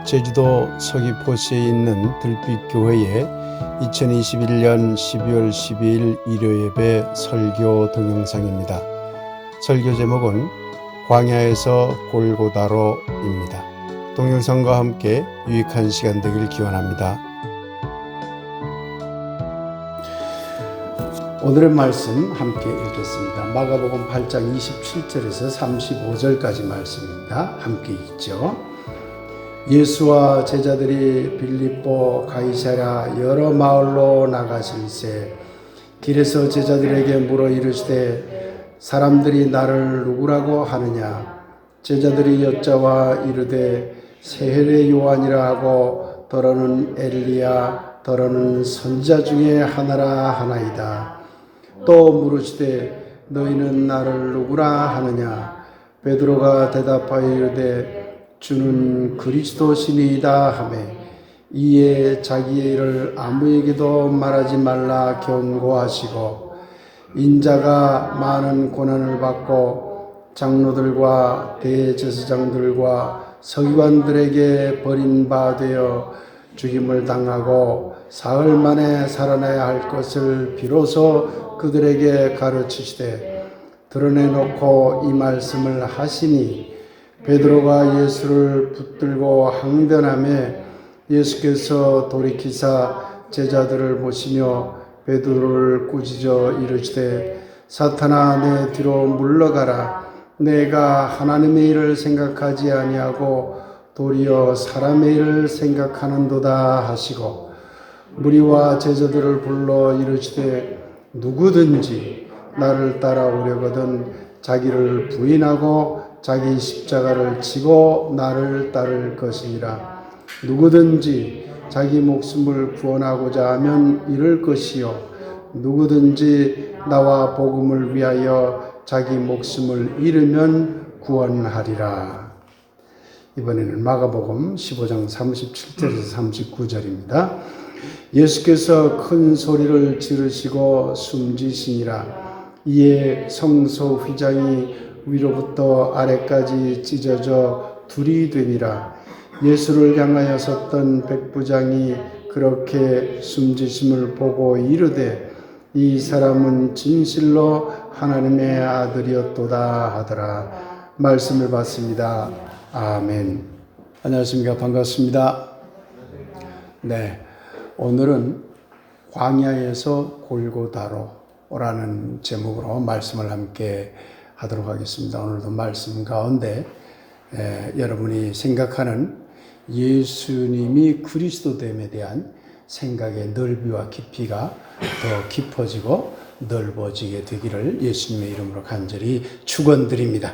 제주도 서귀포시에 있는 들빛교회의 2021년 12월 12일 일요 예배 설교 동영상입니다. 설교 제목은 광야에서 골고다로입니다. 동영상과 함께 유익한 시간 되길 기원합니다. 오늘의 말씀 함께 읽겠습니다. 마가복음 8장 27절에서 35절까지 말씀입니다. 함께 읽죠. 예수와 제자들이 빌립보 가이사랴 여러 마을로 나가실새 길에서 제자들에게 물어 이르시되 사람들이 나를 누구라고 하느냐. 제자들이 여짜와 이르되 세례 요한이라 하고 더러는 엘리야 더러는 선지자 중에 하나라 하나이다. 또 물으시되 너희는 나를 누구라 하느냐. 베드로가 대답하여 이르되 주는 그리스도시니이다 하매 이에 자기의 일을 아무에게도 말하지 말라 경고하시고 인자가 많은 고난을 받고 장로들과 대제사장들과 서기관들에게 버림받아 죽임을 당하고 사흘 만에 살아나야 할 것을 비로소 그들에게 가르치시되 드러내놓고 이 말씀을 하시니 베드로가 예수를 붙들고 항변하며 예수께서 돌이키사 제자들을 보시며 베드로를 꾸짖어 이르시되 사탄아 내 뒤로 물러가라. 내가 하나님의 일을 생각하지 아니하고 도리어 사람의 일을 생각하는도다 하시고 무리와 제자들을 불러 이르시되 누구든지 나를 따라오려거든 자기를 부인하고 자기 십자가를 지고 나를 따를 것이니라. 누구든지 자기 목숨을 구원하고자 하면 잃을 것이요 누구든지 나와 복음을 위하여 자기 목숨을 잃으면 구원하리라. 이번에는 마가복음 15장 37절에서 39절입니다. 예수께서 큰 소리를 지르시고 숨지시니라. 이에 성소 휘장이 위로부터 아래까지 찢어져 둘이 되니라. 예수를 향하여 섰던 백부장이 그렇게 숨지심을 보고 이르되 이 사람은 진실로 하나님의 아들이었도다 하더라. 말씀을 받습니다. 아멘. 안녕하십니까. 반갑습니다. 네, 오늘은 광야에서 골고다로라는 제목으로 말씀을 함께 하도록 하겠습니다. 오늘도 말씀 가운데 여러분이 생각하는 예수님이 그리스도됨에 대한 생각의 넓이와 깊이가 더 깊어지고 넓어지게 되기를 예수님의 이름으로 간절히 축원드립니다.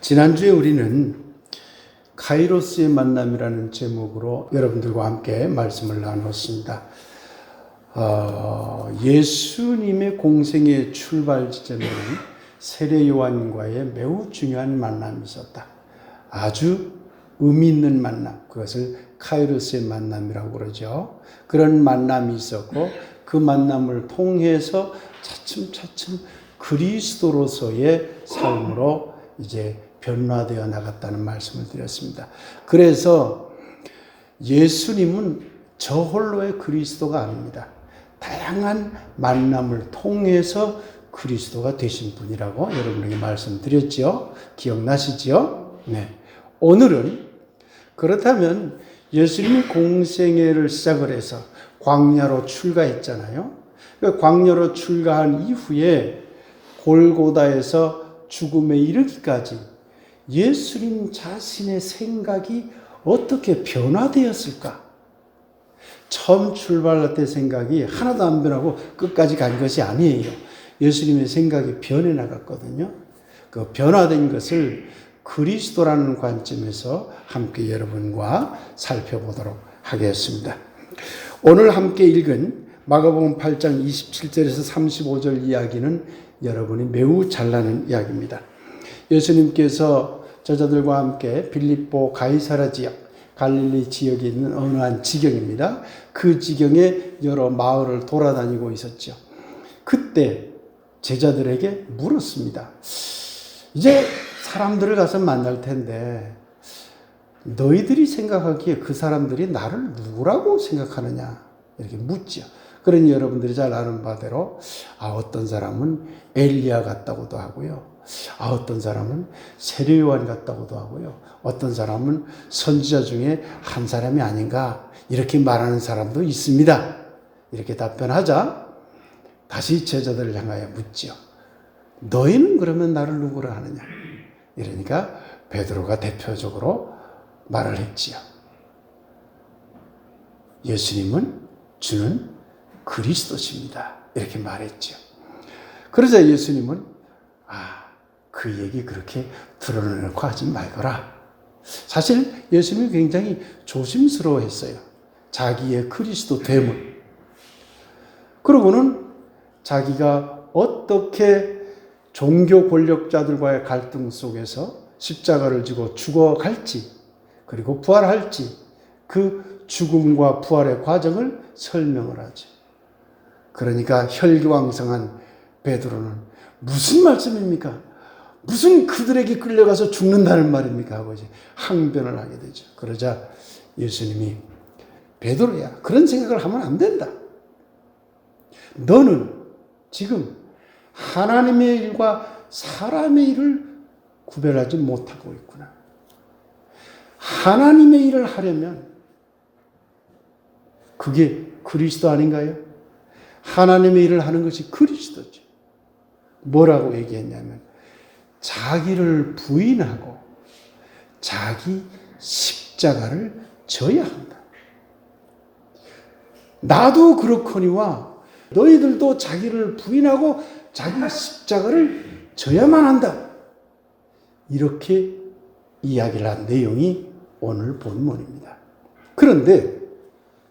지난주에 우리는 카이로스의 만남이라는 제목으로 여러분들과 함께 말씀을 나눴습니다. 예수님의 공생의 출발 지점에는 세례 요한과의 매우 중요한 만남이 있었다. 아주 의미 있는 만남, 그것을 카이로스의 만남이라고 그러죠. 그런 만남이 있었고 그 만남을 통해서 차츰차츰 그리스도로서의 삶으로 이제 변화되어 나갔다는 말씀을 드렸습니다. 그래서 예수님은 저 홀로의 그리스도가 아닙니다. 다양한 만남을 통해서 그리스도가 되신 분이라고 여러분에게 말씀드렸죠. 기억나시죠? 네. 오늘은 그렇다면 예수님이 공생애를 시작을 해서 광야로 출가했잖아요. 광야로 출가한 이후에 골고다에서 죽음에 이르기까지 예수님 자신의 생각이 어떻게 변화되었을까? 처음 출발할 때 생각이 하나도 안 변하고 끝까지 간 것이 아니에요. 예수님의 생각이 변해 나갔거든요. 그 변화된 것을 그리스도라는 관점에서 함께 여러분과 살펴보도록 하겠습니다. 오늘 함께 읽은 마가복음 8장 27절에서 35절 이야기는 여러분이 매우 잘 아는 이야기입니다. 예수님께서 제자들과 함께 빌립보 가이사랴 지역, 갈릴리 지역에 있는 어느 한 지경입니다. 그 지경에 여러 마을을 돌아다니고 있었죠. 그때 제자들에게 물었습니다. 이제 사람들을 가서 만날 텐데 너희들이 생각하기에 그 사람들이 나를 누구라고 생각하느냐 이렇게 묻죠. 그러니 여러분들이 잘 아는 바대로 어떤 사람은 엘리야 같다고도 하고요. 어떤 사람은 세례 요한 같다고도 하고요. 어떤 사람은 선지자 중에 한 사람이 아닌가 이렇게 말하는 사람도 있습니다. 이렇게 답변하자 다시 제자들을 향하여 묻지요. 너희는 그러면 나를 누구라 하느냐? 이러니까 베드로가 대표적으로 말을 했지요. 예수님은 주는 그리스도십니다. 이렇게 말했지요. 그러자 예수님은 그 얘기 그렇게 드러내놓고 하지 말거라. 사실 예수님이 굉장히 조심스러워했어요. 자기의 그리스도 됨을. 그러고는 자기가 어떻게 종교 권력자들과의 갈등 속에서 십자가를 지고 죽어갈지 그리고 부활할지 그 죽음과 부활의 과정을 설명을 하죠. 그러니까 혈기왕성한 베드로는 무슨 말씀입니까? 무슨 그들에게 끌려가서 죽는다는 말입니까? 하고 이제 항변을 하게 되죠. 그러자 예수님이 베드로야, 그런 생각을 하면 안 된다. 너는 지금 하나님의 일과 사람의 일을 구별하지 못하고 있구나. 하나님의 일을 하려면 그게 그리스도 아닌가요? 하나님의 일을 하는 것이 그리스도죠. 뭐라고 얘기했냐면 자기를 부인하고 자기 십자가를 져야 한다. 나도 그렇거니와 너희들도 자기를 부인하고 자기 십자가를 져야만 한다. 이렇게 이야기를 한 내용이 오늘 본문입니다. 그런데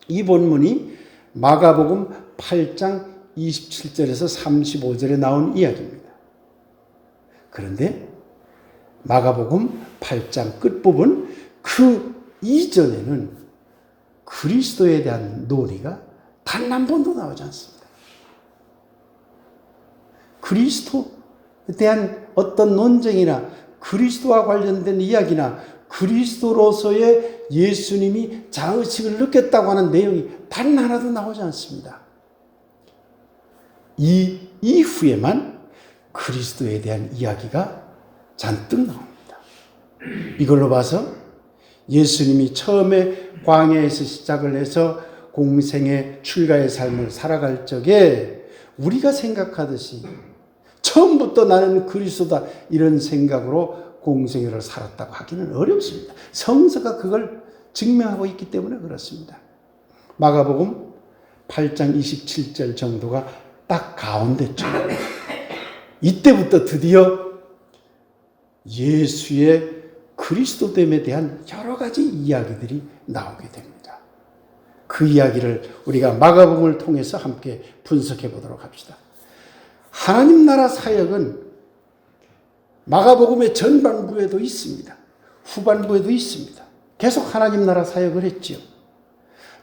이 본문이 마가복음 8장 27절에서 35절에 나온 이야기입니다. 그런데 마가복음 8장 끝부분 그 이전에는 그리스도에 대한 논의가 단 한 번도 나오지 않습니다. 그리스도에 대한 어떤 논쟁이나 그리스도와 관련된 이야기나 그리스도로서의 예수님이 자의식을 느꼈다고 하는 내용이 단 하나도 나오지 않습니다. 이 이후에만 그리스도에 대한 이야기가 잔뜩 나옵니다. 이걸로 봐서 예수님이 처음에 광야에서 시작을 해서 공생의 출가의 삶을 살아갈 적에 우리가 생각하듯이 처음부터 나는 그리스도다 이런 생각으로 공생애를 살았다고 하기는 어렵습니다. 성서가 그걸 증명하고 있기 때문에 그렇습니다. 마가복음 8장 27절 정도가 딱 가운데쯤. 이때부터 드디어 예수의 그리스도됨에 대한 여러 가지 이야기들이 나오게 됩니다. 그 이야기를 우리가 마가복음을 통해서 함께 분석해 보도록 합시다. 하나님 나라 사역은 마가복음의 전반부에도 있습니다. 후반부에도 있습니다. 계속 하나님 나라 사역을 했지요.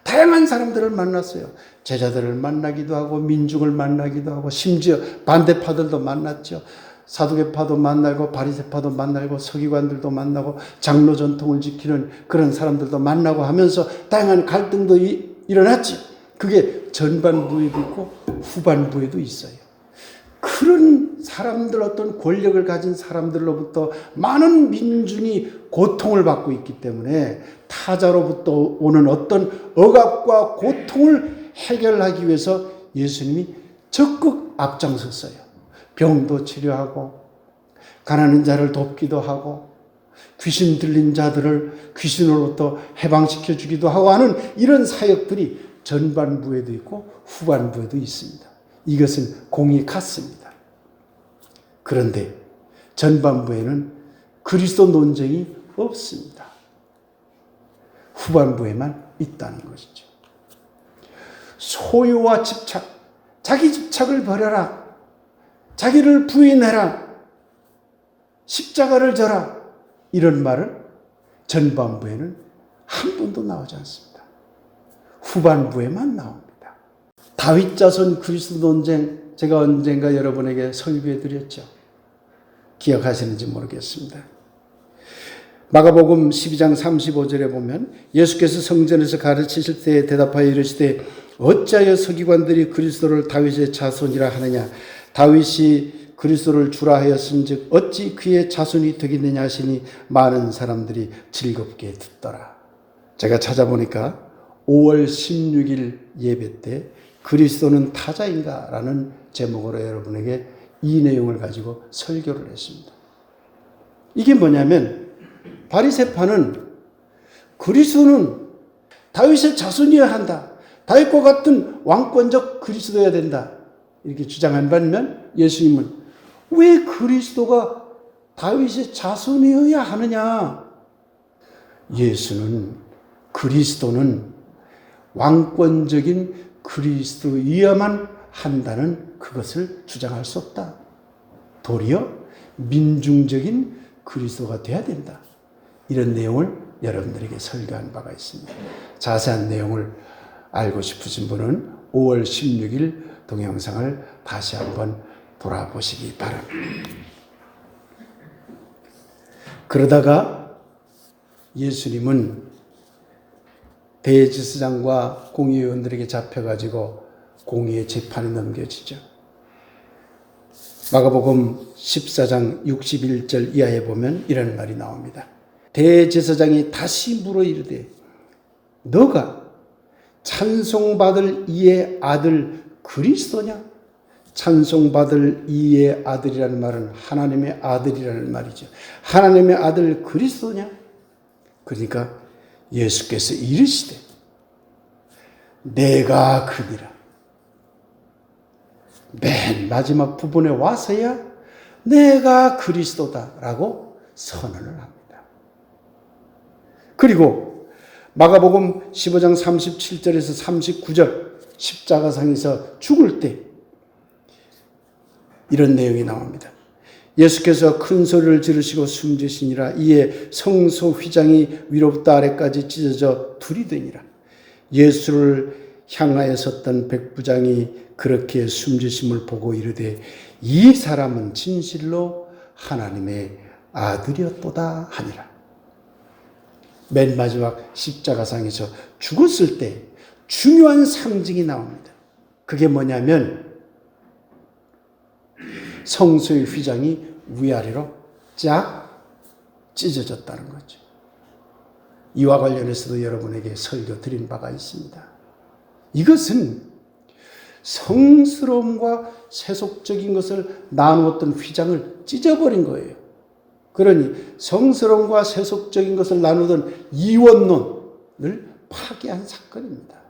다양한 사람들을 만났어요. 제자들을 만나기도 하고 민중을 만나기도 하고 심지어 반대파들도 만났죠. 사두개파도 만나고 바리새파도 만나고 서기관들도 만나고 장로 전통을 지키는 그런 사람들도 만나고 하면서 다양한 갈등도 일어났지. 그게 전반부에도 있고 후반부에도 있어요. 그런 사람들, 어떤 권력을 가진 사람들로부터 많은 민중이 고통을 받고 있기 때문에 타자로부터 오는 어떤 억압과 고통을 해결하기 위해서 예수님이 적극 앞장섰어요. 병도 치료하고 가난한 자를 돕기도 하고 귀신 들린 자들을 귀신으로부터 해방시켜 주기도 하고 하는 이런 사역들이 전반부에도 있고 후반부에도 있습니다. 이것은 공이 같습니다. 그런데 전반부에는 그리스도 논쟁이 없습니다. 후반부에만 있다는 것이죠. 소유와 집착, 자기 집착을 버려라. 자기를 부인해라. 십자가를 져라. 이런 말은 전반부에는 한 번도 나오지 않습니다. 후반부에만 나옵니다. 다윗 자손 그리스도 논쟁, 제가 언젠가 여러분에게 설교해 드렸죠. 기억하시는지 모르겠습니다. 마가복음 12장 35절에 보면 예수께서 성전에서 가르치실 때 대답하여 이르시되 어찌하여 서기관들이 그리스도를 다윗의 자손이라 하느냐 다윗이 그리스도를 주라 하였은즉 어찌 그의 자손이 되겠느냐 하시니 많은 사람들이 즐겁게 듣더라. 제가 찾아보니까 5월 16일 예배 때 그리스도는 타자인가? 라는 제목으로 여러분에게 이 내용을 가지고 설교를 했습니다. 이게 뭐냐면 바리새파는 그리스도는 다윗의 자손이어야 한다. 다윗과 같은 왕권적 그리스도여야 된다. 이렇게 주장한 반면 예수님은 왜 그리스도가 다윗의 자손이어야 하느냐? 그리스도는 왕권적인 그리스도여야만 한다는 그것을 주장할 수 없다. 도리어 민중적인 그리스도가 돼야 된다. 이런 내용을 여러분들에게 설교한 바가 있습니다. 자세한 내용을 알고 싶으신 분은 5월 16일 동영상을 다시 한번 돌아보시기 바랍니다. 그러다가 예수님은 대제사장과 공의원들에게 잡혀가지고 공의의 재판에 넘겨지죠. 마가복음 14장 61절 이하에 보면 이런 말이 나옵니다. 대제사장이 다시 물어 이르되 너가 찬송받을 이의 아들 그리스도냐? 찬송받을 이의 아들이라는 말은 하나님의 아들이라는 말이죠. 하나님의 아들 그리스도냐? 그러니까 예수께서 이르시되 내가 그니라. 맨 마지막 부분에 와서야 내가 그리스도다라고 선언을 합니다. 그리고 마가복음 15장 37절에서 39절 십자가상에서 죽을 때 이런 내용이 나옵니다. 예수께서 큰 소리를 지르시고 숨지시니라. 이에 성소 휘장이 위로부터 아래까지 찢어져 둘이 되니라. 예수를 향하여 섰던 백부장이 그렇게 숨지심을 보고 이르되 이 사람은 진실로 하나님의 아들이었도다 하니라. 맨 마지막 십자가상에서 죽었을 때 중요한 상징이 나옵니다. 그게 뭐냐면 성소의 휘장이 위아래로 쫙 찢어졌다는 거죠. 이와 관련해서도 여러분에게 설교 드린 바가 있습니다. 이것은 성스러움과 세속적인 것을 나누었던 휘장을 찢어버린 거예요. 그러니 성스러움과 세속적인 것을 나누던 이원론을 파괴한 사건입니다.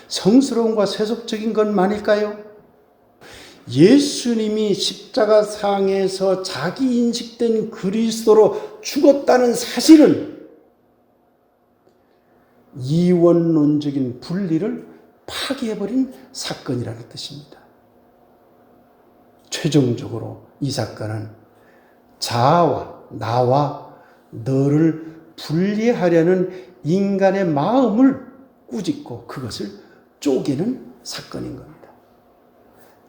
성스러움과 세속적인 것만일까요? 예수님이 십자가상에서 자기 인식된 그리스도로 죽었다는 사실은 이원론적인 분리를 파괴해버린 사건이라는 뜻입니다. 최종적으로 이 사건은 자아와 나와 너를 분리하려는 인간의 마음을 꾸짖고 그것을 쪼개는 사건인 겁니다.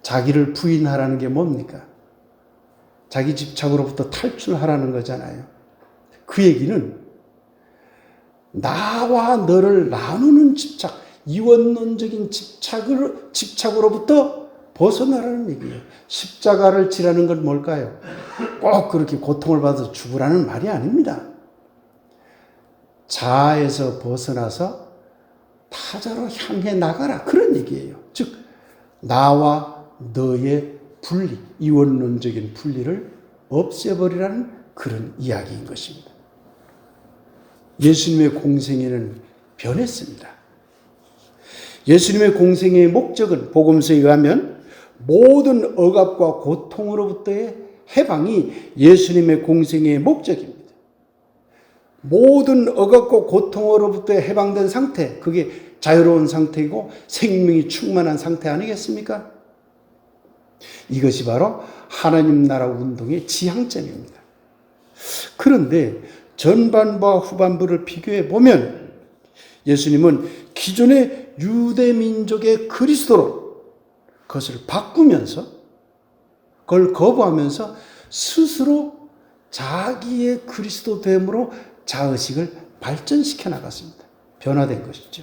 자기를 부인하라는 게 뭡니까? 자기 집착으로부터 탈출하라는 거잖아요. 그 얘기는 나와 너를 나누는 집착, 이원론적인 집착으로부터 벗어나라는 얘기예요. 십자가를 지라는 건 뭘까요? 꼭 그렇게 고통을 받아서 죽으라는 말이 아닙니다. 자아에서 벗어나서 타자로 향해 나가라. 그런 얘기예요. 즉 나와 너의 분리, 이원론적인 분리를 없애버리라는 그런 이야기인 것입니다. 예수님의 공생애는 변했습니다. 예수님의 공생애의 목적은 복음서에 의하면 모든 억압과 고통으로부터의 해방이 예수님의 공생애의 목적입니다. 모든 억압과 고통으로부터 해방된 상태, 그게 자유로운 상태이고 생명이 충만한 상태 아니겠습니까? 이것이 바로 하나님 나라 운동의 지향점입니다. 그런데 전반부와 후반부를 비교해 보면 예수님은 기존의 유대 민족의 그리스도로 그것을 바꾸면서 그걸 거부하면서 스스로 자기의 그리스도 됨으로 자의식을 발전시켜 나갔습니다. 변화된 것이죠.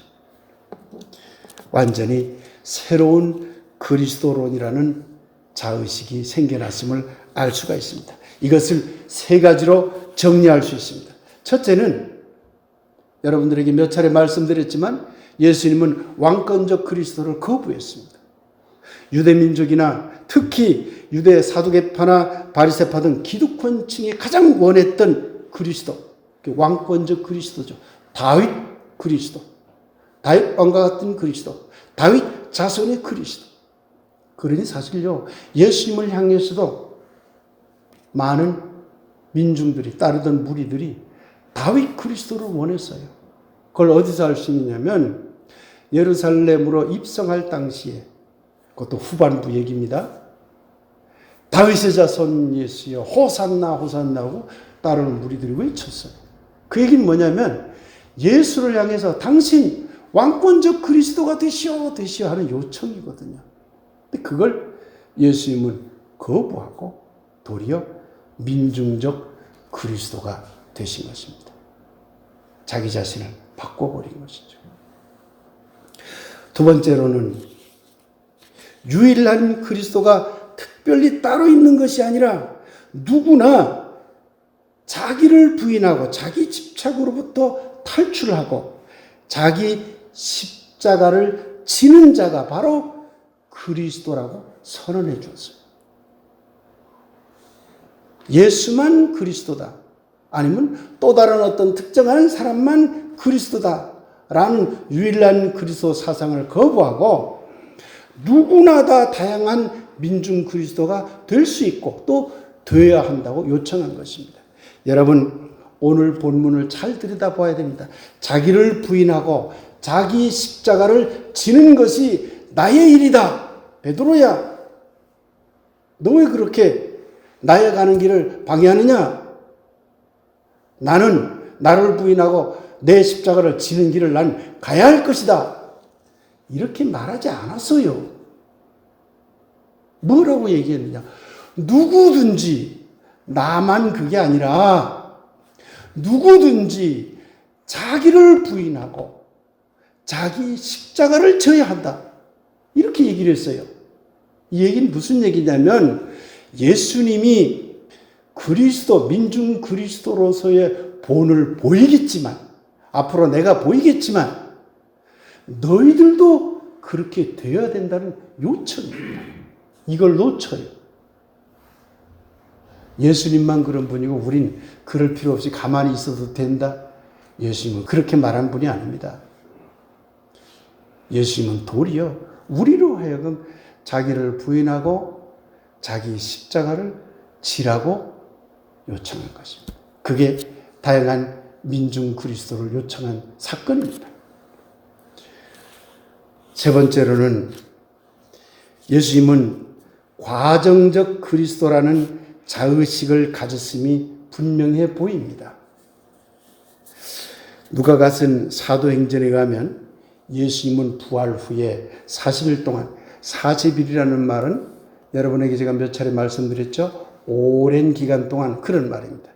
완전히 새로운 그리스도론이라는 자의식이 생겨났음을 알 수가 있습니다. 이것을 세 가지로 정리할 수 있습니다. 첫째는 여러분들에게 몇 차례 말씀드렸지만 예수님은 왕권적 그리스도를 거부했습니다. 유대민족이나 특히 유대 사두개파나 바리새파 등 기득권층이 가장 원했던 그리스도, 왕권적 그리스도죠. 다윗 그리스도, 다윗 왕과 같은 그리스도, 다윗 자손의 그리스도. 그러니 사실요, 예수님을 향해서도 많은 민중들이, 따르던 무리들이 다윗 그리스도를 원했어요. 그걸 어디서 알 수 있느냐면 예루살렘으로 입성할 당시에, 그것도 후반부 얘기입니다. 다윗의 자손 예수여 호산나 호산나 하고 따르는 무리들이 외쳤어요. 그 얘기는 뭐냐면 예수를 향해서 당신 왕권적 그리스도가 되시오 되시오 하는 요청이거든요. 근데 그걸 예수님은 거부하고 도리어 민중적 그리스도가 되신 것입니다. 자기 자신을 바꿔버린 것이죠. 두 번째로는 유일한 그리스도가 특별히 따로 있는 것이 아니라 누구나 자기를 부인하고 자기 집착으로부터 탈출하고 자기 십자가를 지는 자가 바로 그리스도라고 선언해 주었어요. 예수만 그리스도다. 아니면 또 다른 어떤 특정한 사람만 그리스도다라는 유일한 그리스도 사상을 거부하고 누구나 다 다양한 민중 그리스도가 될 수 있고 또 되어야 한다고 요청한 것입니다. 여러분, 오늘 본문을 잘 들여다봐야 됩니다. 자기를 부인하고 자기 십자가를 지는 것이 나의 일이다. 베드로야, 너 왜 그렇게 나의 가는 길을 방해하느냐? 나는 나를 부인하고 내 십자가를 지는 길을 난 가야 할 것이다. 이렇게 말하지 않았어요. 뭐라고 얘기했느냐? 누구든지, 나만 그게 아니라 누구든지 자기를 부인하고 자기 십자가를 져야 한다. 이렇게 얘기를 했어요. 이 얘기는 무슨 얘기냐면 예수님이 그리스도, 민중 그리스도로서의 본을 보이겠지만, 앞으로 내가 보이겠지만 너희들도 그렇게 되어야 된다는 요청입니다. 이걸 놓쳐요. 예수님만 그런 분이고 우린 그럴 필요 없이 가만히 있어도 된다. 예수님은 그렇게 말한 분이 아닙니다. 예수님은 도리어 우리로 하여금 자기를 부인하고 자기 십자가를 지라고 요청한 것입니다. 그게 다양한 민중 그리스도를 요청한 사건입니다. 세 번째로는 예수님은 과정적 그리스도라는 자의식을 가졌음이 분명해 보입니다. 누가가 쓴 사도행전에 가면 예수님은 부활 후에 40일 동안, 40일이라는 말은 여러분에게 제가 몇 차례 말씀드렸죠. 오랜 기간 동안 그런 말입니다.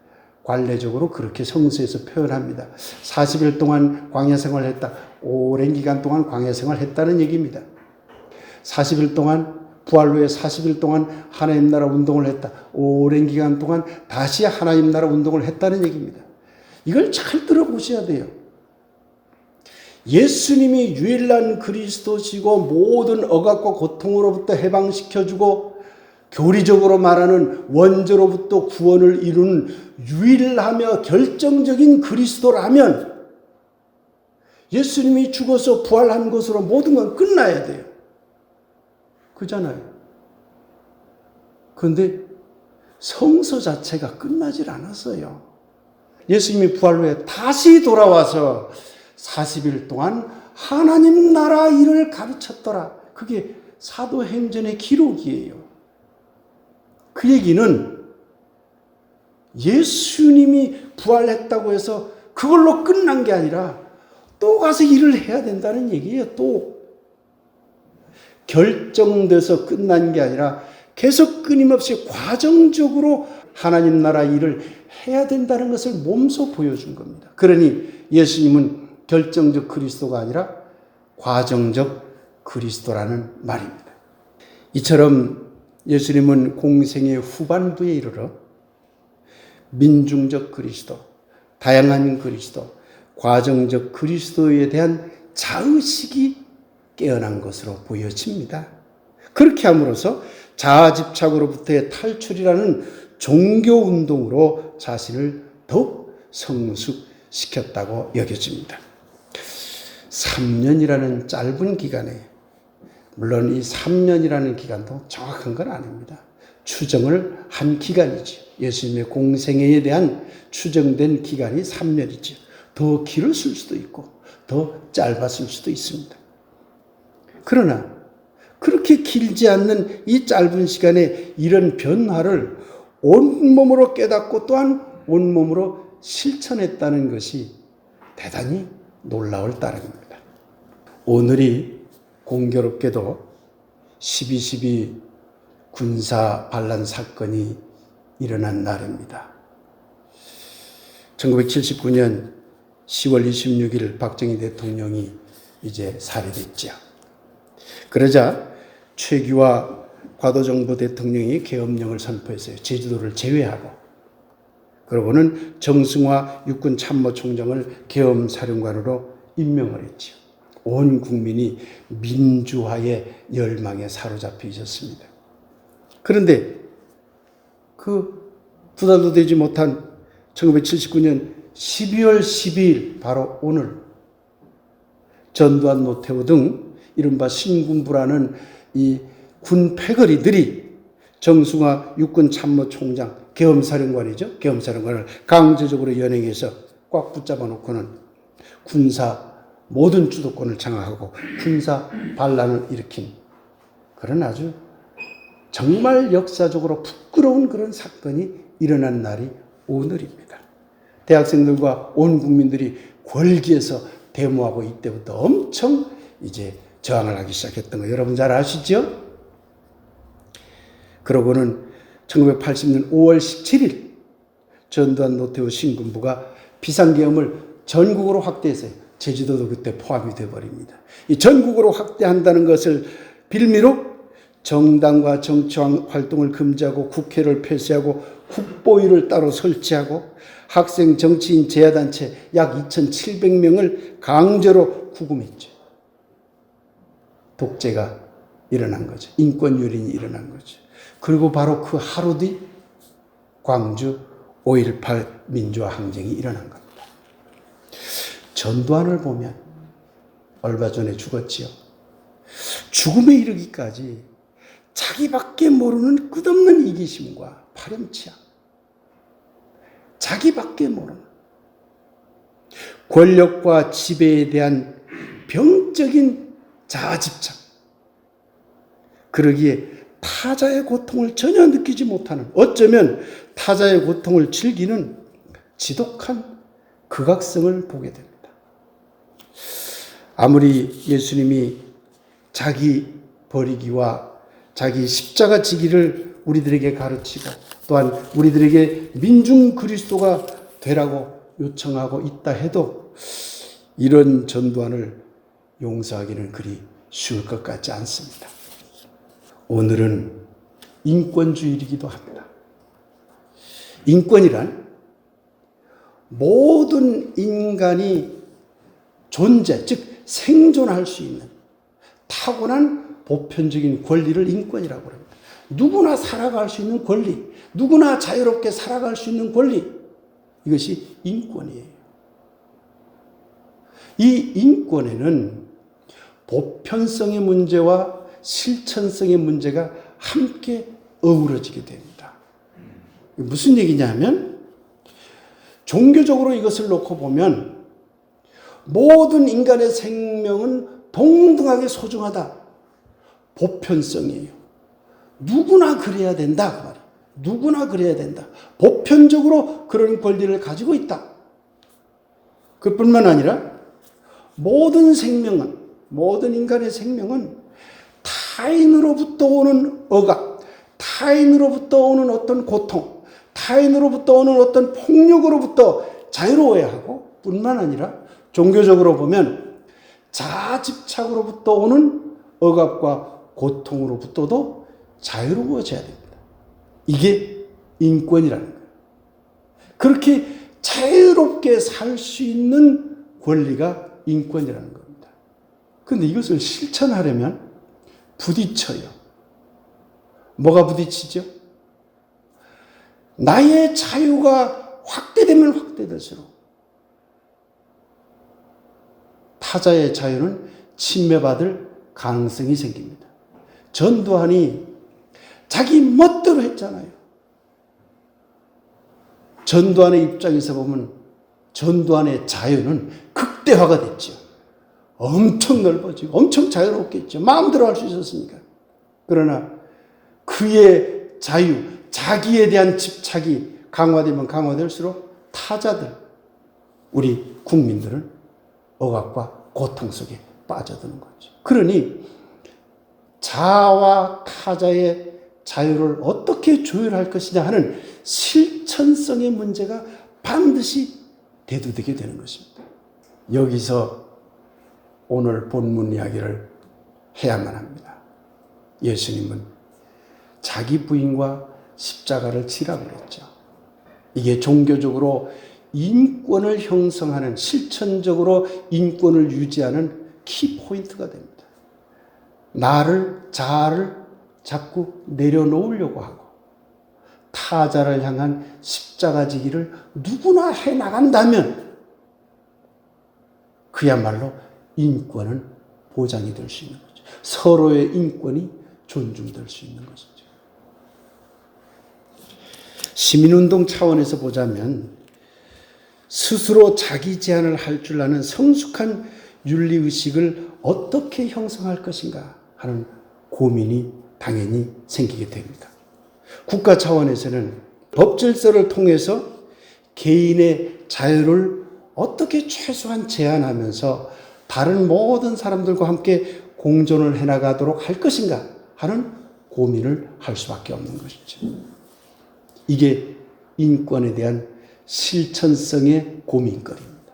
관례적으로 그렇게 성서에서 표현합니다. 40일 동안 광야 생활했다. 오랜 기간 동안 광야 생활했다는 얘기입니다. 40일 동안 부활 후에 40일 동안 하나님 나라 운동을 했다. 오랜 기간 동안 다시 하나님 나라 운동을 했다는 얘기입니다. 이걸 잘 들어보셔야 돼요. 예수님이 유일한 그리스도시고 모든 억압과 고통으로부터 해방시켜주고 교리적으로 말하는 원죄로부터 구원을 이루는 유일하며 결정적인 그리스도라면 예수님이 죽어서 부활한 것으로 모든 건 끝나야 돼요. 그잖아요. 그런데 성서 자체가 끝나질 않았어요. 예수님이 부활 후에 다시 돌아와서 40일 동안 하나님 나라 일을 가르쳤더라. 그게 사도행전의 기록이에요. 그 얘기는 예수님이 부활했다고 해서 그걸로 끝난 게 아니라 또 가서 일을 해야 된다는 얘기예요. 또 결정돼서 끝난 게 아니라 계속 끊임없이 과정적으로 하나님 나라 일을 해야 된다는 것을 몸소 보여준 겁니다. 그러니 예수님은 결정적 그리스도가 아니라 과정적 그리스도라는 말입니다. 이처럼 예수님은 공생의 후반부에 이르러 민중적 그리스도, 다양한 그리스도, 과정적 그리스도에 대한 자의식이 깨어난 것으로 보여집니다. 그렇게 함으로써 자아집착으로부터의 탈출이라는 종교운동으로 자신을 더욱 성숙시켰다고 여겨집니다. 3년이라는 짧은 기간에, 물론 이 3년이라는 기간도 정확한 건 아닙니다. 추정을 한 기간이죠. 예수님의 공생애에 대한 추정된 기간이 3년이죠. 더 길었을 수도 있고 더 짧았을 수도 있습니다. 그러나 그렇게 길지 않는 이 짧은 시간에 이런 변화를 온몸으로 깨닫고 또한 온몸으로 실천했다는 것이 대단히 놀라울 따름입니다. 오늘이 공교롭게도 12.12 군사 반란 사건이 일어난 날입니다. 1979년 10월 26일 박정희 대통령이 이제 살해됐죠. 그러자 최규하 과도정부 대통령이 계엄령을 선포했어요. 제주도를 제외하고. 그러고는 정승화 육군참모총장을 계엄사령관으로 임명을 했죠. 온 국민이 민주화의 열망에 사로잡혀 있었습니다. 그런데 그 두 달도 되지 못한 1979년 12월 12일 바로 오늘 전두환, 노태우 등 이른바 신군부라는 이 군 패거리들이 정승화 육군참모총장, 계엄사령관이죠. 계엄사령관을 강제적으로 연행해서 꽉 붙잡아 놓고는 군사 모든 주도권을 장악하고 군사 반란을 일으킨 그런 아주 정말 역사적으로 부끄러운 그런 사건이 일어난 날이 오늘입니다. 대학생들과 온 국민들이 권리에서 데모하고 이때부터 엄청 이제 저항을 하기 시작했던 거 여러분 잘 아시죠? 그러고는 1980년 5월 17일 전두환, 노태우 신군부가 비상계엄을 전국으로 확대했어요. 제주도도 그때 포함이 되어버립니다. 이 전국으로 확대한다는 것을 빌미로 정당과 정치 활동을 금지하고 국회를 폐쇄하고 국보위를 따로 설치하고 학생 정치인 제야단체 약 2,700명을 강제로 구금했죠. 독재가 일어난 거죠. 인권유린이 일어난 거죠. 그리고 바로 그 하루 뒤 광주 5.18 민주화 항쟁이 일어난 겁니다. 전두환을 보면 얼마 전에 죽었지요. 죽음에 이르기까지 자기밖에 모르는 끝없는 이기심과 파렴치함, 자기밖에 모르는 권력과 지배에 대한 병적인 자아집착, 그러기에 타자의 고통을 전혀 느끼지 못하는, 어쩌면 타자의 고통을 즐기는 지독한 극악성을 보게 됩니다. 아무리 예수님이 자기 버리기와 자기 십자가 지기를 우리들에게 가르치고 또한 우리들에게 민중 그리스도가 되라고 요청하고 있다 해도 이런 전두환을 용서하기는 그리 쉬울 것 같지 않습니다. 오늘은 인권주의이기도 합니다. 인권이란 모든 인간이 존재, 즉 생존할 수 있는 타고난 보편적인 권리를 인권이라고 합니다. 누구나 살아갈 수 있는 권리, 누구나 자유롭게 살아갈 수 있는 권리, 이것이 인권이에요. 이 인권에는 보편성의 문제와 실천성의 문제가 함께 어우러지게 됩니다. 무슨 얘기냐면 종교적으로 이것을 놓고 보면 모든 인간의 생명은 동등하게 소중하다. 보편성이에요. 누구나 그래야 된다. 그 말이에요. 누구나 그래야 된다. 보편적으로 그런 권리를 가지고 있다. 그뿐만 아니라 모든 생명은, 모든 인간의 생명은 타인으로부터 오는 억압, 타인으로부터 오는 어떤 고통, 타인으로부터 오는 어떤 폭력으로부터 자유로워야 하고, 뿐만 아니라 종교적으로 보면 자아집착으로부터 오는 억압과 고통으로부터도 자유로워져야 됩니다. 이게 인권이라는 거예요. 그렇게 자유롭게 살 수 있는 권리가 인권이라는 겁니다. 그런데 이것을 실천하려면 부딪혀요. 뭐가 부딪히죠? 나의 자유가 확대되면 확대될수록 타자의 자유는 침해받을 가능성이 생깁니다. 전두환이 자기 멋대로 했잖아요. 전두환의 입장에서 보면 전두환의 자유는 극대화가 됐죠. 엄청 넓어지고 엄청 자유롭게 했죠. 마음대로 할 수 있었으니까. 그러나 그의 자유, 자기에 대한 집착이 강화되면 강화될수록 타자들, 우리 국민들은 억압과 고통 속에 빠져드는 거죠. 그러니 자아와 타자의 자유를 어떻게 조율할 것이냐 하는 실천성의 문제가 반드시 대두되게 되는 것입니다. 여기서 오늘 본문 이야기를 해야만 합니다. 예수님은 자기 부인과 십자가를 지라고 그랬죠. 이게 종교적으로 인권을 형성하는, 실천적으로 인권을 유지하는 키포인트가 됩니다. 자아를 자꾸 내려놓으려고 하고 타자를 향한 십자가 지기를 누구나 해나간다면 그야말로 인권은 보장이 될 수 있는 거죠. 서로의 인권이 존중될 수 있는 것이죠. 시민운동 차원에서 보자면 스스로 자기 제한을 할 줄 아는 성숙한 윤리의식을 어떻게 형성할 것인가 하는 고민이 당연히 생기게 됩니다. 국가 차원에서는 법 질서를 통해서 개인의 자유를 어떻게 최소한 제한하면서 다른 모든 사람들과 함께 공존을 해나가도록 할 것인가 하는 고민을 할 수밖에 없는 것이죠. 이게 인권에 대한 실천성의 고민거리입니다.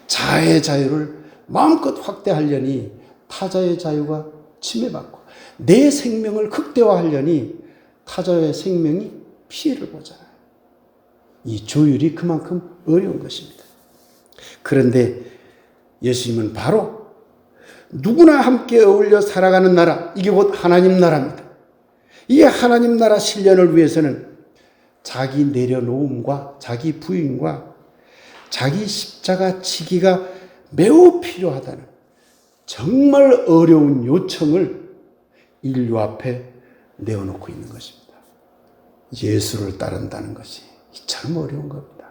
자아의 자유를 마음껏 확대하려니 타자의 자유가 침해받고, 내 생명을 극대화하려니 타자의 생명이 피해를 보잖아요. 이 조율이 그만큼 어려운 것입니다. 그런데 예수님은 바로 누구나 함께 어울려 살아가는 나라, 이게 곧 하나님 나라입니다. 이 하나님 나라 실현을 위해서는 자기 내려놓음과 자기 부인과 자기 십자가 지기가 매우 필요하다는 정말 어려운 요청을 인류 앞에 내어놓고 있는 것입니다. 예수를 따른다는 것이 참 어려운 겁니다.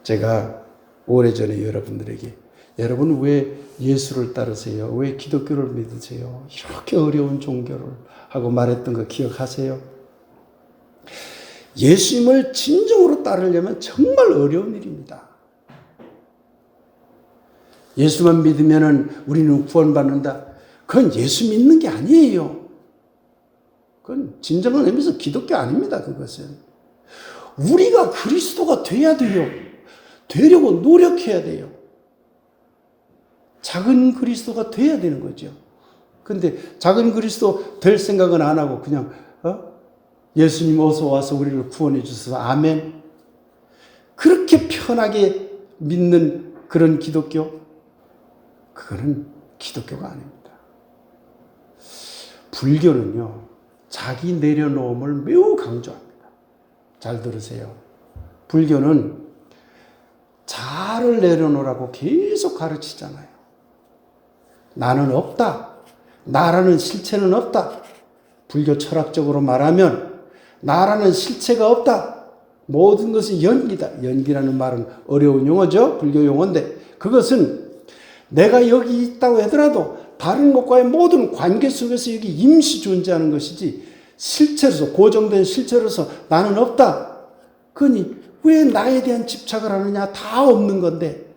제가 오래전에 여러분들에게 여러분 왜 예수를 따르세요? 왜 기독교를 믿으세요? 이렇게 어려운 종교를 하고 말했던 거 기억하세요? 예수님을 진정으로 따르려면 정말 어려운 일입니다. 예수만 믿으면 우리는 구원받는다. 그건 예수 믿는 게 아니에요. 그건 진정한 의미에서 기독교 아닙니다. 그것은. 우리가 그리스도가 돼야 돼요. 되려고 노력해야 돼요. 작은 그리스도가 돼야 되는 거죠. 근데 작은 그리스도 될 생각은 안 하고 그냥 예수님 어서 와서 우리를 구원해 주셔서 아멘. 그렇게 편하게 믿는 그런 기독교? 그거는 기독교가 아닙니다. 불교는요, 자기 내려놓음을 매우 강조합니다. 잘 들으세요. 불교는 자아를 내려놓으라고 계속 가르치잖아요. 나는 없다. 나라는 실체는 없다. 불교 철학적으로 말하면 나라는 실체가 없다. 모든 것이 연기다. 연기라는 말은 어려운 용어죠. 불교 용어인데 그것은 내가 여기 있다고 하더라도 다른 것과의 모든 관계 속에서 여기 임시 존재하는 것이지 실체로서 고정된 실체로서 나는 없다. 그러니 왜 나에 대한 집착을 하느냐? 다 없는 건데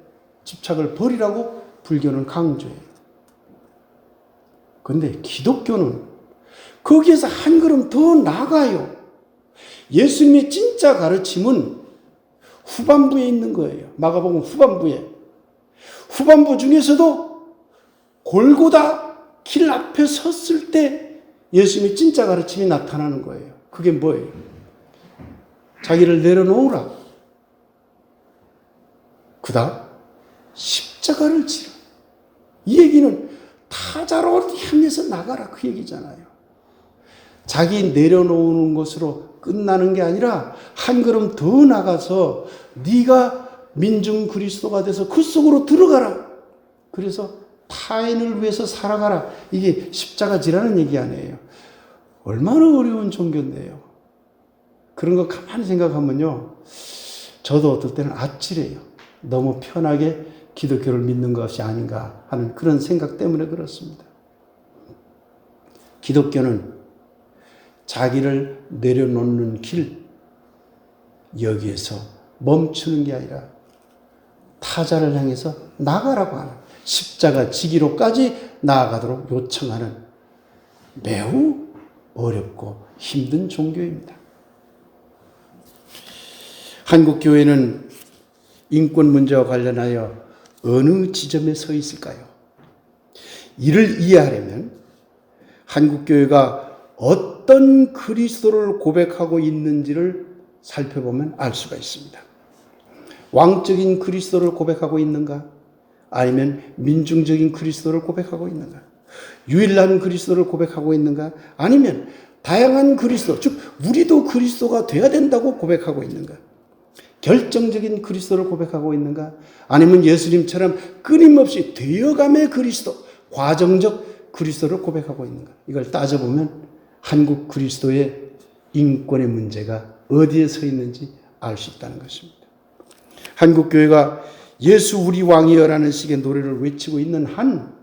집착을 버리라고 불교는 강조해요. 그런데 기독교는 거기에서 한 걸음 더 나가요. 예수님의 진짜 가르침은 후반부에 있는 거예요. 마가복음 후반부에. 후반부 중에서도 골고다 길 앞에 섰을 때 예수님의 진짜 가르침이 나타나는 거예요. 그게 뭐예요? 자기를 내려놓으라. 그다음 십자가를 지라. 이 얘기는 타자로 향해서 나가라 그 얘기잖아요. 자기 내려놓는 것으로 끝나는 게 아니라 한 걸음 더 나가서 네가 민중 그리스도가 돼서 그 속으로 들어가라. 그래서 타인을 위해서 살아가라. 이게 십자가 지라는 얘기 아니에요. 얼마나 어려운 종교인데요. 그런 거 가만히 생각하면요. 저도 어떨 때는 아찔해요. 너무 편하게 기독교를 믿는 것이 아닌가 하는 그런 생각 때문에 그렇습니다. 기독교는 자기를 내려놓는 길, 여기에서 멈추는 게 아니라 타자를 향해서 나가라고 하는, 십자가 지기로까지 나아가도록 요청하는 매우 어렵고 힘든 종교입니다. 한국 교회는 인권 문제와 관련하여 어느 지점에 서 있을까요? 이를 이해하려면 한국 교회가 어떤 그리스도를 고백하고 있는지를 살펴보면 알 수가 있습니다. 왕적인 그리스도를 고백하고 있는가? 아니면 민중적인 그리스도를 고백하고 있는가? 유일한 그리스도를 고백하고 있는가? 아니면 다양한 그리스도, 즉 우리도 그리스도가 돼야 된다고 고백하고 있는가? 결정적인 그리스도를 고백하고 있는가? 아니면 예수님처럼 끊임없이 되어감의 그리스도, 과정적 그리스도를 고백하고 있는가? 이걸 따져보면 한국 그리스도의 인권의 문제가 어디에 서 있는지 알 수 있다는 것입니다. 한국 교회가 예수 우리 왕이여라는 식의 노래를 외치고 있는 한,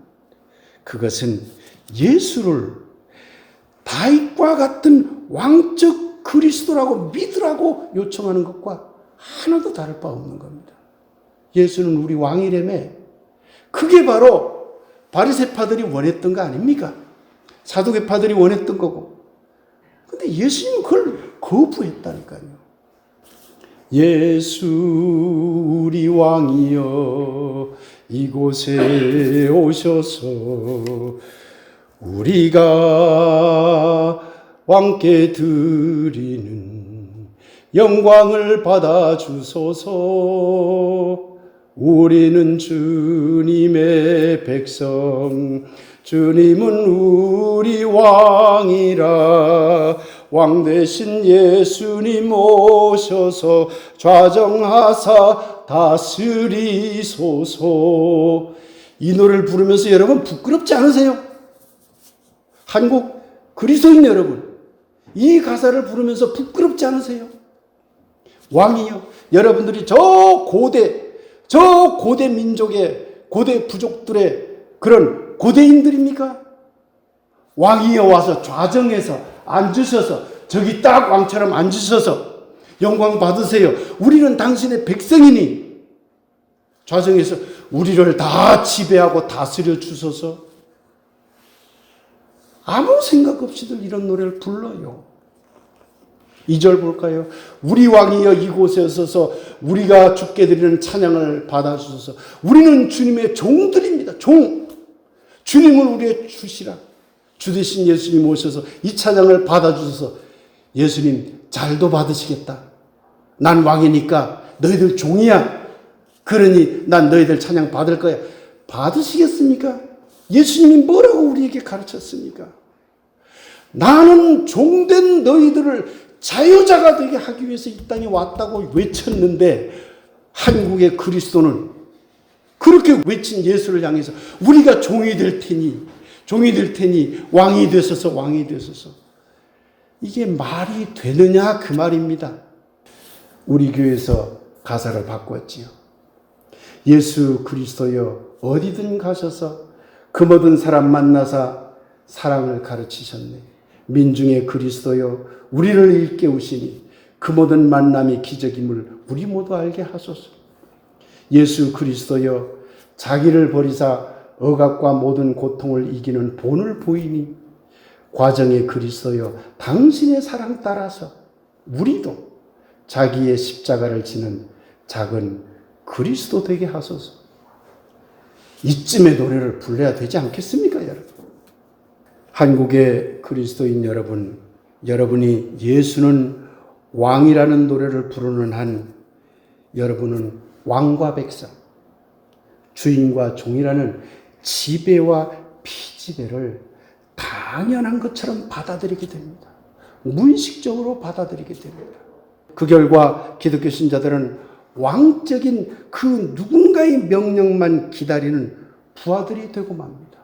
그것은 예수를 다윗과 같은 왕적 그리스도라고 믿으라고 요청하는 것과 하나도 다를 바 없는 겁니다. 예수는 우리 왕이라며. 그게 바로 바리새파들이 원했던 거 아닙니까? 사두개파들이 원했던 거고. 근데 예수님은 그걸 거부했다니까요. 예수 우리 왕이여 이곳에 오셔서 우리가 왕께 드리는 영광을 받아 주소서. 우리는 주님의 백성, 주님은 우리 왕이라. 왕 대신 예수님 오셔서 좌정하사 다스리소서. 이 노래를 부르면서 여러분 부끄럽지 않으세요? 한국 그리스도인 여러분, 이 가사를 부르면서 부끄럽지 않으세요? 왕이요. 여러분들이 저 고대 민족의, 고대 부족들의 그런 고대인들입니까? 왕이여 와서 좌정해서 앉으셔서, 저기 딱 왕처럼 앉으셔서 영광 받으세요. 우리는 당신의 백성이니 좌정해서 우리를 다 지배하고 다스려 주소서. 아무 생각 없이들 이런 노래를 불러요. 2절 볼까요? 우리 왕이여 이곳에 서서 우리가 주께 드리는 찬양을 받아주소서. 우리는 주님의 종들입니다. 종. 주님을 우리의 주시라. 주 대신 예수님 오셔서 이 찬양을 받아주셔서 예수님 잘도 받으시겠다. 난 왕이니까 너희들 종이야. 그러니 난 너희들 찬양 받을 거야. 받으시겠습니까? 예수님이 뭐라고 우리에게 가르쳤습니까? 나는 종된 너희들을 자유자가 되게 하기 위해서 이 땅에 왔다고 외쳤는데, 한국의 그리스도는 그렇게 외친 예수를 향해서 우리가 종이 될 테니 왕이 되소서, 왕이 되소서. 이게 말이 되느냐 그 말입니다. 우리 교회에서 가사를 바꿨지요. 예수 그리스도여 어디든 가셔서 그 모든 사람 만나사 사랑을 가르치셨네. 민중의 그리스도여 우리를 일깨우시니 그 모든 만남이 기적임을 우리 모두 알게 하소서. 예수 그리스도여 자기를 버리사 억압과 모든 고통을 이기는 본을 보이니 과정의 그리스도여 당신의 사랑 따라서 우리도 자기의 십자가를 지는 작은 그리스도 되게 하소서. 이쯤의 노래를 불러야 되지 않겠습니까, 여러분? 한국의 그리스도인 여러분, 여러분이 예수는 왕이라는 노래를 부르는 한 여러분은 왕과 백성, 주인과 종이라는 지배와 피지배를 당연한 것처럼 받아들이게 됩니다. 무의식적으로 받아들이게 됩니다. 그 결과 기독교 신자들은 왕적인 그 누군가의 명령만 기다리는 부하들이 되고 맙니다.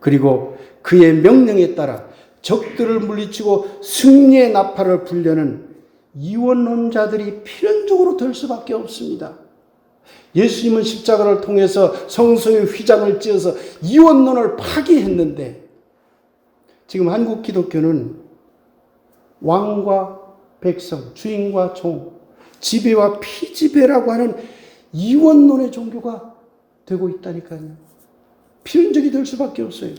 그리고 그의 명령에 따라 적들을 물리치고 승리의 나팔을 불려는 이원론자들이 필연적으로 될 수밖에 없습니다. 예수님은 십자가를 통해서 성소의 휘장을 찧어서 이원론을 파기했는데 지금 한국 기독교는 왕과 백성, 주인과 종, 지배와 피지배라고 하는 이원론의 종교가 되고 있다니까요. 필연적이 될 수밖에 없어요.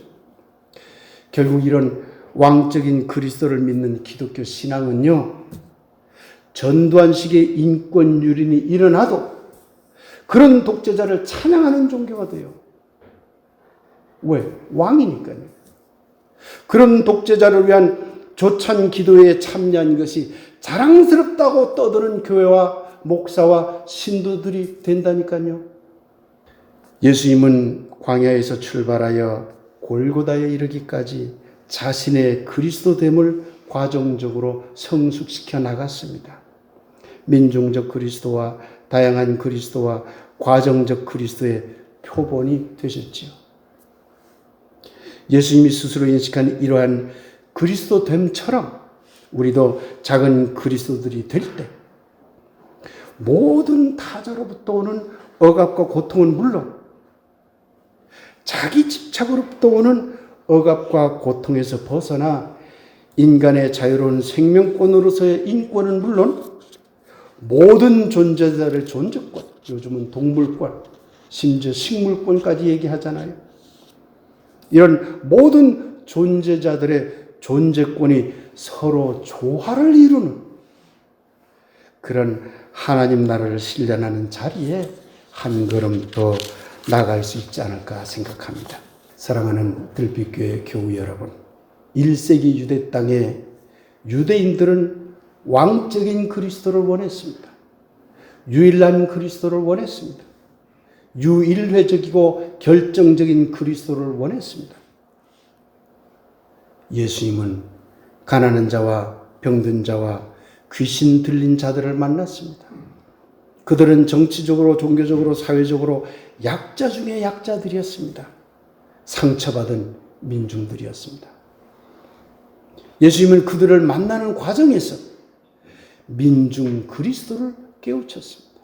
결국 이런 왕적인 그리스도를 믿는 기독교 신앙은요, 전두환식의 인권 유린이 일어나도 그런 독재자를 찬양하는 종교가 돼요. 왜? 왕이니까요. 그런 독재자를 위한 조찬 기도에 참여한 것이 자랑스럽다고 떠드는 교회와 목사와 신도들이 된다니까요. 예수님은 광야에서 출발하여 골고다에 이르기까지 자신의 그리스도됨을 과정적으로 성숙시켜 나갔습니다. 민중적 그리스도와 다양한 그리스도와 과정적 그리스도의 표본이 되셨지요. 예수님이 스스로 인식한 이러한 그리스도됨처럼 우리도 작은 그리스도들이 될 때 모든 타자로부터 오는 억압과 고통은 물론 자기 집착으로부터 오는 억압과 고통에서 벗어나 인간의 자유로운 생명권으로서의 인권은 물론 모든 존재자들의 존재권, 요즘은 동물권, 심지어 식물권까지 얘기하잖아요. 이런 모든 존재자들의 존재권이 서로 조화를 이루는 그런 하나님 나라를 실현하는 자리에 한 걸음 더 나아갈 수 있지 않을까 생각합니다. 사랑하는 들빛교회 교우 여러분, 1세기 유대 땅에 유대인들은 왕적인 그리스도를 원했습니다. 유일한 그리스도를 원했습니다. 유일회적이고 결정적인 그리스도를 원했습니다. 예수님은 가난한 자와 병든 자와 귀신 들린 자들을 만났습니다. 그들은 정치적으로, 종교적으로, 사회적으로 약자 중에 약자들이었습니다. 상처받은 민중들이었습니다. 예수님은 그들을 만나는 과정에서 민중 그리스도를 깨우쳤습니다.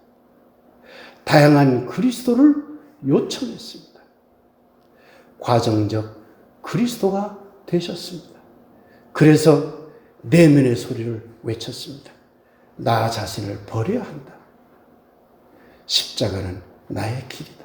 다양한 그리스도를 요청했습니다. 과정적 그리스도가 되셨습니다. 그래서 내면의 소리를 외쳤습니다. 나 자신을 버려야 한다. 십자가는 나의 길이다.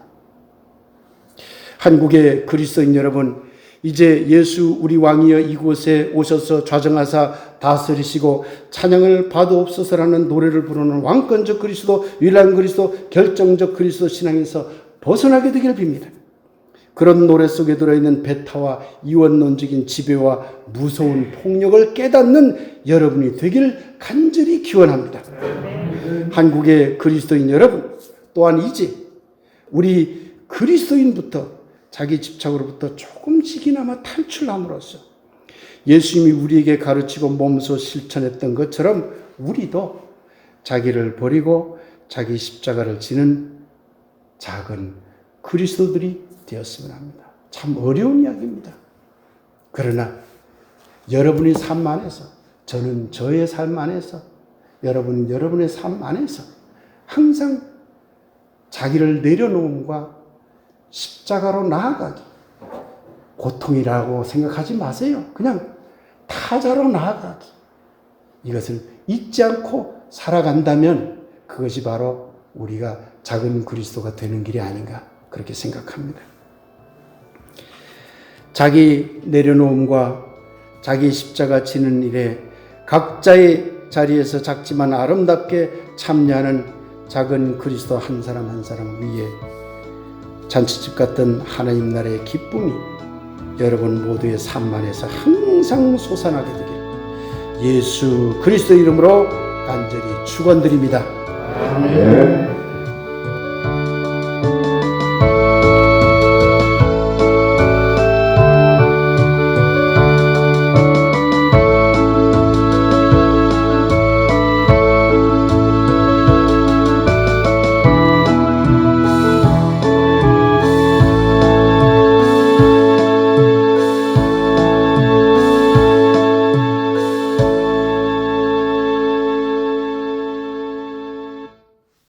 한국의 그리스도인 여러분, 이제 예수 우리 왕이여 이곳에 오셔서 좌정하사 다스리시고 찬양을 받으옵소서라는 노래를 부르는 왕권적 그리스도, 유일한 그리스도, 결정적 그리스도 신앙에서 벗어나게 되기를 빕니다. 그런 노래 속에 들어있는 배타와 이원론적인 지배와 무서운 폭력을 깨닫는 여러분이 되길 간절히 기원합니다. 한국의 그리스도인 여러분, 또한 이제 우리 그리스도인부터 자기 집착으로부터 조금씩이나마 탈출함으로써 예수님이 우리에게 가르치고 몸소 실천했던 것처럼 우리도 자기를 버리고 자기 십자가를 지는 작은 그리스도들이 되었으면 합니다. 참 어려운 이야기입니다. 그러나 여러분의 삶 안에서, 저는 저의 삶 안에서, 여러분은 여러분의 삶 안에서 항상 자기를 내려놓음과 십자가로 나아가기, 고통이라고 생각하지 마세요. 그냥 타자로 나아가기, 이것을 잊지 않고 살아간다면 그것이 바로 우리가 작은 그리스도가 되는 길이 아닌가 그렇게 생각합니다. 자기 내려놓음과 자기 십자가 지는 일에 각자의 자리에서 작지만 아름답게 참여하는 작은 그리스도 한 사람 한 사람 위에 잔치집 같은 하나님 나라의 기쁨이 여러분 모두의 삶 안에서 항상 솟아나게 되기를 예수 그리스도 이름으로 간절히 축원드립니다. 아멘.